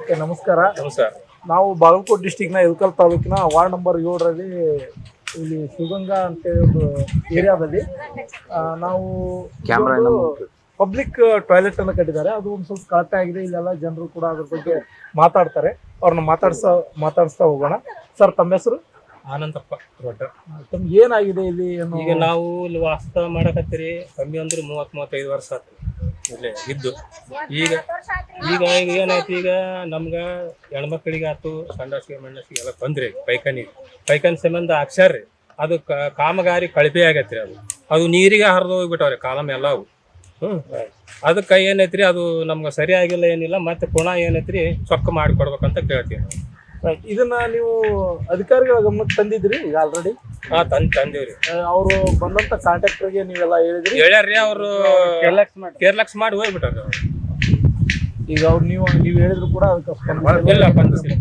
Okay, ನಮಸ್ಕಾರ. ನಮಸ್ಕಾರ. ನಾವು ಬಾಗಲಕೋಟೆ ಡಿಸ್ಟಿಕ್ನ ಇಳಕಲ್ ತಾಲೂಕಿನ ವಾರ್ಡ್ ನಂಬರ್ 7ರಲ್ಲಿ ಇಲ್ಲಿ ಶಿವಗಂಗಾ ಅಂತ ಒಂದು ಏರಿಯಾದಲ್ಲಿ ನಾವು ಪಬ್ಲಿಕ್ ಟಾಯ್ಲೆಟ್ ಅನ್ನು ಕಟ್ಟಿದ್ದಾರೆ. ಅದು ಒಂದು ಸ್ವಲ್ಪ ಕಳಪೆ ಆಗಿದೆ. ಇಲ್ಲೆಲ್ಲ ಜನರು ಕೂಡ ಅದ್ರ ಬಗ್ಗೆ ಮಾತಾಡ್ತಾರೆ. ಅವ್ರನ್ನ ಮಾತಾಡಿಸ್ತಾ ಹೋಗೋಣ. ಸರ್, ತಮ್ಮ ಹೆಸರು? ಆನಂದಪ್ಪ ದೊಡ್ಡ. ತಮ್ಗೆ ಏನಾಗಿದೆ ಇಲ್ಲಿ? ಈಗ ನಾವು ಇಲ್ಲಿ ವಾಸ ಮಾಡಕತ್ತೀರಿ ಕಮ್ಮಿ ಅಂದ್ರೆ 30-35 ವರ್ಷ ಆಯ್ತು ಇಲ್ಲೇ ಇದ್ದು. ಈಗ ಈಗ ಏನಾಯ್ತು, ಈಗ ನಮ್ಗೆ ಹೆಣ್ಮಕ್ಳಿಗೆ ಆಯ್ತು ಸಂಡಾಸಿಗೆ ಮಣ್ಣಸಿಗೆ ಎಲ್ಲ ಬಂದ್ರಿ ಪೈಖಾನಿ ಸಂಬಂಧ ಹಾಕ್ಸ್ಯಾರ್ರಿ. ಅದು ಕಾಮಗಾರಿ ಕಳಪೆ ಆಗೈತ್ರಿ. ಅದು ನೀರಿಗೆ ಹರಿದು ಹೋಗ್ಬಿಟ್ಟವ್ರಿ ಕಾಲಮ್ ಎಲ್ಲವು. ಅದಕ್ಕೆ ಏನೈತ್ರಿ, ಅದು ನಮ್ಗೆ ಸರಿ ಆಗಿಲ್ಲ, ಏನಿಲ್ಲ. ಮತ್ತೆ ಪುನಃ ಏನೈತ್ರಿ ಚೊಕ್ಕ ಮಾಡಿಕೊಡ್ಬೇಕಂತ ಕೇಳ್ತೀವಿ. ಇದನ್ನ ನೀವು ಅಧಿಕಾರಿಗಳ ಗಮನಕ್ಕೆ ತಂದಿದ್ರಿ ಈಗ ಆಲ್ರೆಡಿ? ತಂದೇವ್ರಿ. ಅವರು ಬಂದಂತ ಕಾಂಟ್ರಾಕ್ಟರ್ಗೆ ನೀವೆಲ್ಲ ಹೇಳಿದ್ರಿ? ಹೇಳ್ಯಾರ್ರಿ. ಅವರು ಕೇರ್ಲೆಕ್ಸ್ ಮಾಡಿ ಹೋಗ್ಬಿಟ್ಟಾರ. ಈಗ ಅವ್ರು ನೀವು ಹೇಳಿದ್ರು ಕೂಡ ಅದಕ್ಕೆ ಇಲ್ಲ ಸ್ಪಂದಿಸಿಲ್ಲ.